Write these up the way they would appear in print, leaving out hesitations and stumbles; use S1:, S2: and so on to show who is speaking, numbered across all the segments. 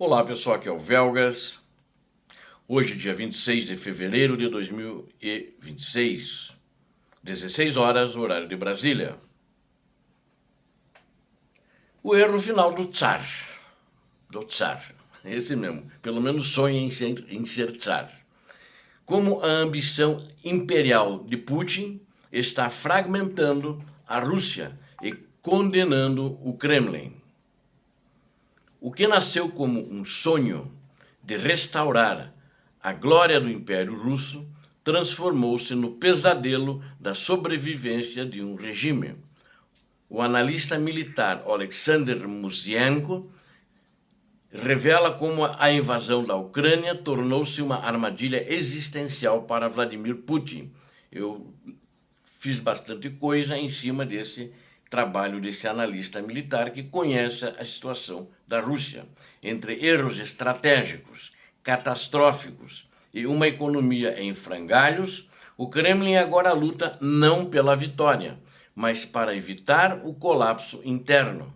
S1: Olá pessoal, aqui é o Velgas. Hoje, dia 26 de fevereiro de 2026, 16 horas, horário de Brasília. O erro final do Tsar, esse mesmo, pelo menos sonha em ser Tsar. Como a ambição imperial de Putin está fragmentando a Rússia e condenando o Kremlin. O que nasceu como um sonho de restaurar a glória do Império Russo transformou-se no pesadelo da sobrevivência de um regime. O analista militar Alexander Musienko revela como a invasão da Ucrânia tornou-se uma armadilha existencial para Vladimir Putin. Eu fiz bastante coisa em cima desse trabalho desse analista militar que conhece a situação da Rússia, entre erros estratégicos, catastróficos e uma economia em frangalhos. O Kremlin agora luta não pela vitória, mas para evitar o colapso interno.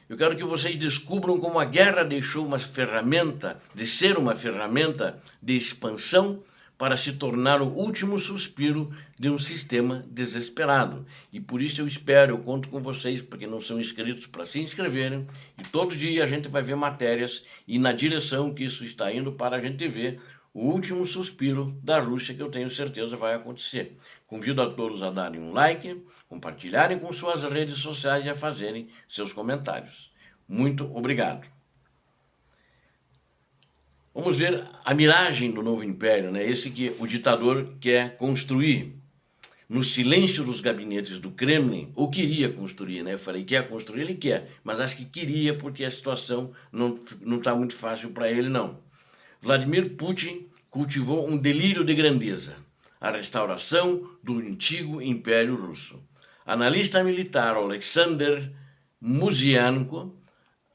S1: Eu quero que vocês descubram como a guerra deixou uma ferramenta, de ser uma ferramenta de expansão, para se tornar o último suspiro de um sistema desesperado. E por isso eu conto com vocês, porque não são inscritos, para se inscreverem. E todo dia a gente vai ver matérias e na direção que isso está indo para a gente ver o último suspiro da Rússia, que eu tenho certeza vai acontecer. Convido a todos a darem um like, compartilharem com suas redes sociais e a fazerem seus comentários. Muito obrigado. Vamos ver a miragem do novo império, né? Esse que o ditador quer construir no silêncio dos gabinetes do Kremlin, ou queria construir, né? Eu falei, quer construir, ele quer, mas acho que queria porque a situação não está muito fácil para ele, não. Vladimir Putin cultivou um delírio de grandeza, a restauração do antigo Império Russo. Analista militar Alexander Musienko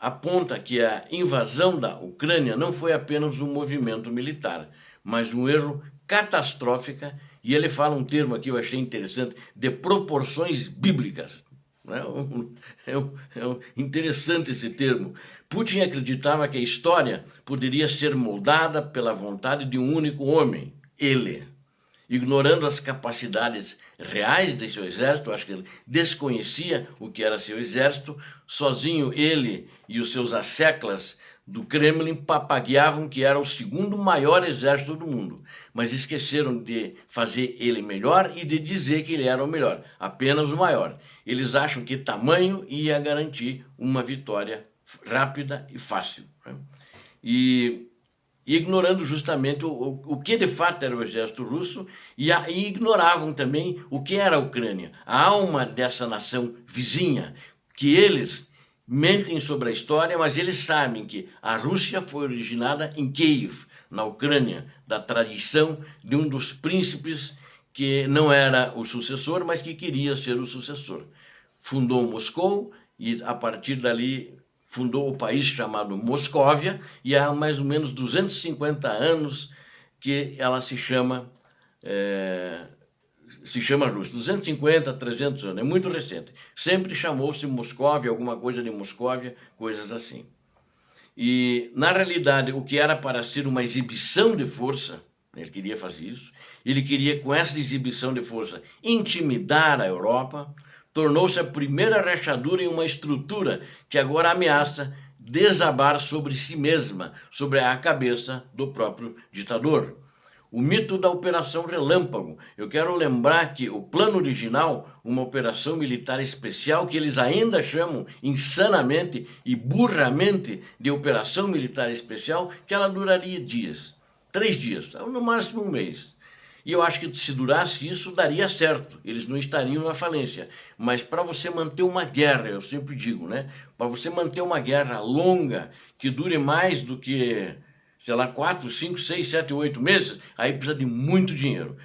S1: aponta que a invasão da Ucrânia não foi apenas um movimento militar, mas um erro catastrófico, e ele fala um termo aqui que eu achei interessante, de proporções bíblicas. Interessante esse termo. Putin acreditava que a história poderia ser moldada pela vontade de um único homem, ele. Ignorando as capacidades reais de seu exército, acho que ele desconhecia o que era seu exército, sozinho ele e os seus asseclas do Kremlin papagueavam que era o segundo maior exército do mundo, mas esqueceram de fazer ele melhor e de dizer que ele era o melhor, apenas o maior. Eles acham que tamanho ia garantir uma vitória rápida e fácil. E ignorando justamente o que de fato era o exército russo e ignoravam também o que era a Ucrânia, a alma dessa nação vizinha, que eles mentem sobre a história, mas eles sabem que a Rússia foi originada em Kiev, na Ucrânia, da tradição de um dos príncipes que não era o sucessor, mas que queria ser o sucessor. Fundou Moscou e a partir dali fundou o país chamado Moscóvia, e há mais ou menos 250 anos que ela se chama Rússia. 250, 300 anos, é muito recente. Sempre chamou-se Moscóvia, alguma coisa de Moscóvia, coisas assim. E, na realidade, o que era para ser uma exibição de força, ele queria fazer isso, ele queria, com essa exibição de força, intimidar a Europa, tornou-se a primeira rachadura em uma estrutura que agora ameaça desabar sobre si mesma, sobre a cabeça do próprio ditador. O mito da Operação Relâmpago. Eu quero lembrar que o plano original, uma operação militar especial, que eles ainda chamam insanamente e burramente de Operação Militar Especial, que ela duraria dias, 3 dias, no máximo um mês. E eu acho que se durasse isso, daria certo, eles não estariam na falência. Mas para você manter uma guerra, eu sempre digo, né? Para você manter uma guerra longa, que dure mais do que sei lá, 4, 5, 6, 7, 8 meses, aí precisa de muito dinheiro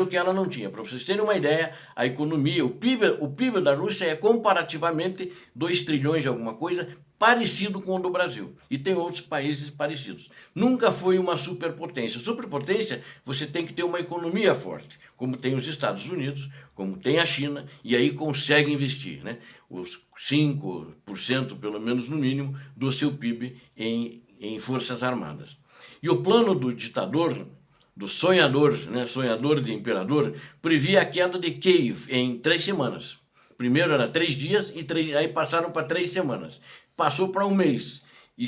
S1: que ela não tinha. Para vocês terem uma ideia, a economia, o PIB da Rússia é comparativamente 2 trilhões de alguma coisa, parecido com o do Brasil. E tem outros países parecidos. Nunca foi uma superpotência. Superpotência, você tem que ter uma economia forte, como tem os Estados Unidos, como tem a China, e aí consegue investir, né? Os 5%, pelo menos no mínimo, do seu PIB em forças armadas. E o plano do ditador, do sonhador, né, sonhador de imperador, previa a queda de Kiev em 3 semanas. Primeiro era 3 dias e aí passaram para 3 semanas. Passou para um mês. E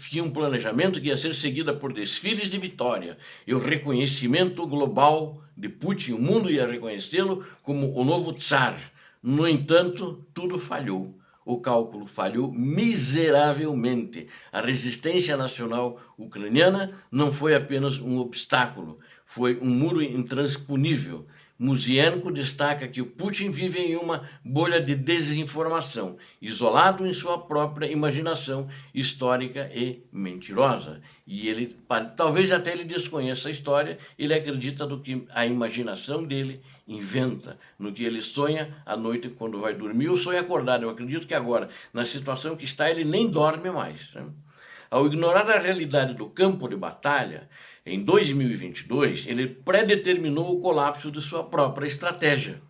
S1: tinha um planejamento que ia ser seguida por desfiles de vitória e o reconhecimento global de Putin. O mundo ia reconhecê-lo como o novo tsar. No entanto, tudo falhou. O cálculo falhou miseravelmente. A resistência nacional ucraniana não foi apenas um obstáculo, foi um muro intransponível. Musienko destaca que o Putin vive em uma bolha de desinformação, isolado em sua própria imaginação histórica e mentirosa. E ele, talvez até ele desconheça a história, ele acredita no que a imaginação dele inventa, no que ele sonha à noite quando vai dormir ou sonha acordado. Eu acredito que agora, na situação que está, ele nem dorme mais, né? Ao ignorar a realidade do campo de batalha, em 2022, ele predeterminou o colapso de sua própria estratégia.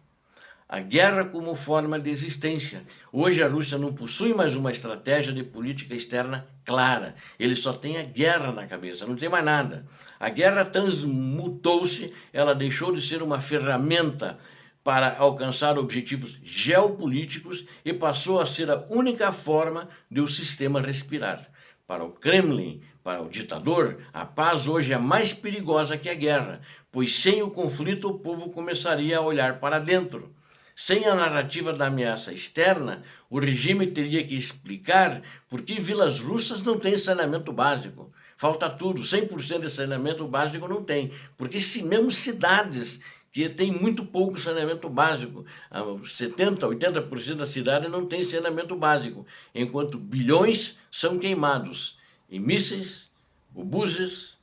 S1: A guerra como forma de existência. Hoje a Rússia não possui mais uma estratégia de política externa clara. Ele só tem a guerra na cabeça, não tem mais nada. A guerra transmutou-se, ela deixou de ser uma ferramenta para alcançar objetivos geopolíticos e passou a ser a única forma de o sistema respirar. Para o Kremlin, para o ditador, a paz hoje é mais perigosa que a guerra, pois sem o conflito o povo começaria a olhar para dentro. Sem a narrativa da ameaça externa, o regime teria que explicar por que vilas russas não têm saneamento básico. Falta tudo, 100% de saneamento básico não tem, porque mesmo cidades que tem muito pouco saneamento básico. 70%, 80% da cidade não tem saneamento básico, enquanto bilhões são queimados em mísseis, obuses,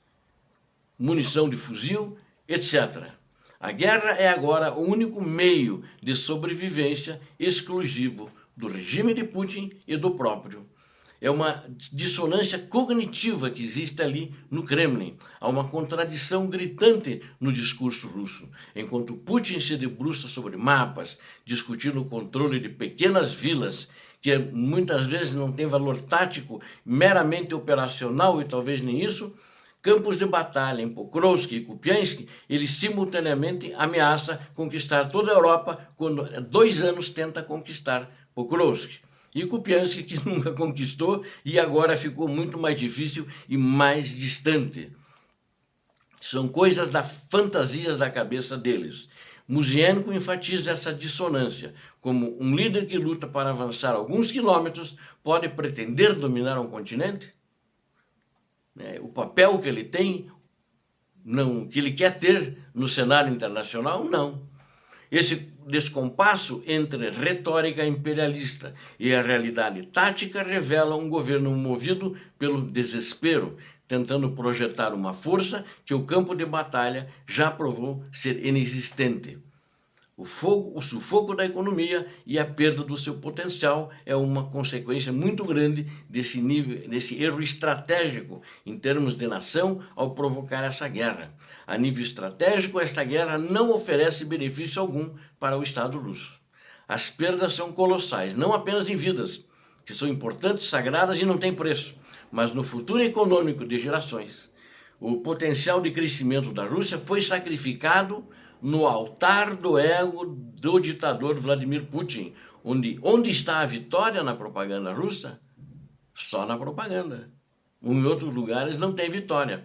S1: munição de fuzil, etc. A guerra é agora o único meio de sobrevivência exclusivo do regime de Putin e do próprio. É uma dissonância cognitiva que existe ali no Kremlin. Há uma contradição gritante no discurso russo. Enquanto Putin se debruça sobre mapas, discutindo o controle de pequenas vilas, que muitas vezes não tem valor tático, meramente operacional e talvez nem isso, campos de batalha em Pokrovsk e Kupiansk, ele simultaneamente ameaça conquistar toda a Europa quando há 2 anos tenta conquistar Pokrovsk. E Kupiansk, que nunca conquistou e agora ficou muito mais difícil e mais distante. São coisas fantasias da cabeça deles. Musienko enfatiza essa dissonância. Como um líder que luta para avançar alguns quilômetros pode pretender dominar um continente? O papel que ele tem, não, que ele quer ter no cenário internacional, não. Esse descompasso entre retórica imperialista e a realidade tática revela um governo movido pelo desespero, tentando projetar uma força que o campo de batalha já provou ser inexistente. O sufoco da economia e a perda do seu potencial é uma consequência muito grande desse erro estratégico em termos de nação ao provocar essa guerra. A nível estratégico, esta guerra não oferece benefício algum para o Estado russo. As perdas são colossais, não apenas em vidas, que são importantes, sagradas e não têm preço, mas no futuro econômico de gerações. O potencial de crescimento da Rússia foi sacrificado no altar do ego do ditador Vladimir Putin, onde está a vitória na propaganda russa? Só na propaganda. Em outros lugares não tem vitória.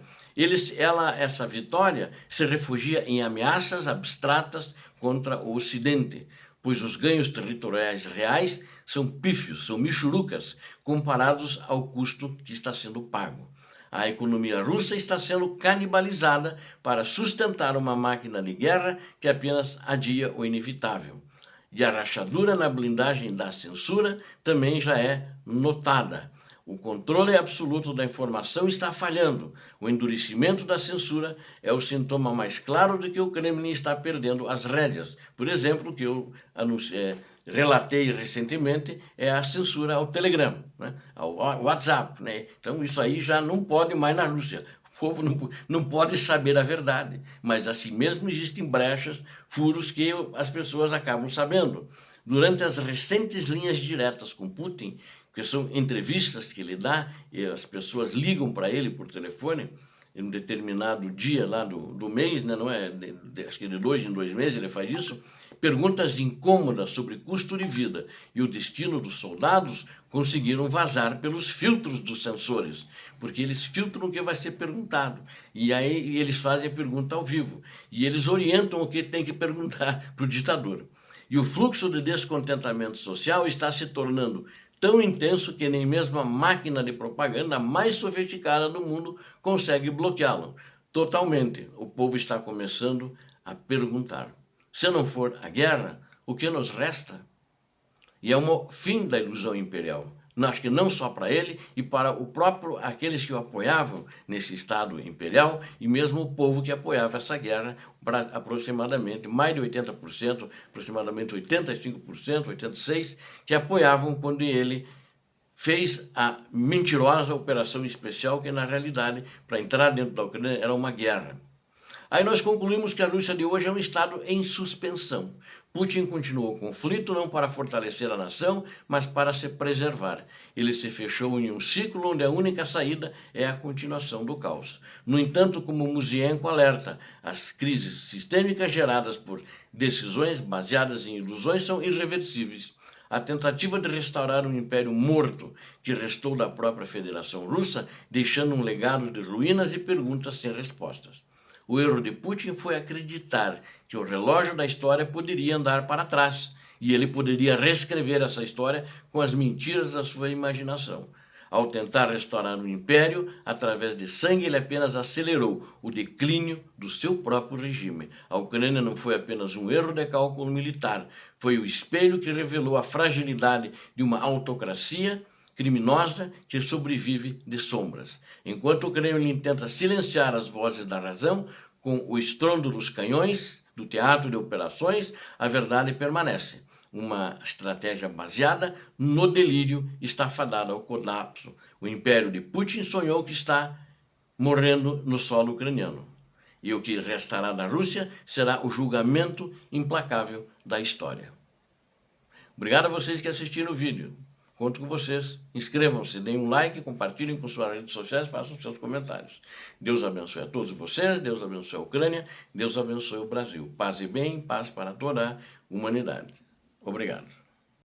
S1: Essa vitória se refugia em ameaças abstratas contra o Ocidente, pois os ganhos territoriais reais são pífios, são michurucas, comparados ao custo que está sendo pago. A economia russa está sendo canibalizada para sustentar uma máquina de guerra que apenas adia o inevitável. E a rachadura na blindagem da censura também já é notada. O controle absoluto da informação está falhando. O endurecimento da censura é o sintoma mais claro de que o Kremlin está perdendo as rédeas. Por exemplo, o que eu relatei recentemente é a censura ao Telegram, né? Ao WhatsApp. Né? Então isso aí já não pode mais na Rússia. O povo não pode saber a verdade, mas assim mesmo existem brechas, furos que as pessoas acabam sabendo. Durante as recentes linhas diretas com Putin, que são entrevistas que ele dá, e as pessoas ligam para ele por telefone, em um determinado dia lá do mês, né, não é? Acho que de 2 em 2 meses ele faz isso, perguntas incômodas sobre custo de vida e o destino dos soldados conseguiram vazar pelos filtros dos sensores, porque eles filtram o que vai ser perguntado, e aí eles fazem a pergunta ao vivo, e eles orientam o que tem que perguntar para o ditador. E o fluxo de descontentamento social está se tornando tão intenso que nem mesmo a máquina de propaganda mais sofisticada do mundo consegue bloqueá-lo. Totalmente, o povo está começando a perguntar: se não for a guerra, o que nos resta? E é o fim da ilusão imperial. Acho que não só para ele e para o próprio aqueles que o apoiavam nesse Estado imperial e mesmo o povo que apoiava essa guerra, para aproximadamente mais de 80%, aproximadamente 85%, 86%, que apoiavam quando ele fez a mentirosa operação especial, que na realidade, para entrar dentro da Ucrânia, era uma guerra. Aí nós concluímos que a Rússia de hoje é um Estado em suspensão. Putin continuou o conflito não para fortalecer a nação, mas para se preservar. Ele se fechou em um ciclo onde a única saída é a continuação do caos. No entanto, como Musienko alerta, as crises sistêmicas geradas por decisões baseadas em ilusões são irreversíveis. A tentativa de restaurar um império morto que restou da própria Federação Russa, deixando um legado de ruínas e perguntas sem respostas. O erro de Putin foi acreditar que o relógio da história poderia andar para trás e ele poderia reescrever essa história com as mentiras da sua imaginação. Ao tentar restaurar o império, através de sangue, ele apenas acelerou o declínio do seu próprio regime. A Ucrânia não foi apenas um erro de cálculo militar, foi o espelho que revelou a fragilidade de uma autocracia criminosa que sobrevive de sombras. Enquanto o Kremlin tenta silenciar as vozes da razão com o estrondo dos canhões do teatro de operações, a verdade permanece. Uma estratégia baseada no delírio está fadada ao colapso. O império de Putin sonhou que está morrendo no solo ucraniano. E o que restará da Rússia será o julgamento implacável da história. Obrigado a vocês que assistiram o vídeo. Conto com vocês. Inscrevam-se, deem um like, compartilhem com suas redes sociais, façam seus comentários. Deus abençoe a todos vocês, Deus abençoe a Ucrânia, Deus abençoe o Brasil. Paz e bem, paz para toda a humanidade. Obrigado.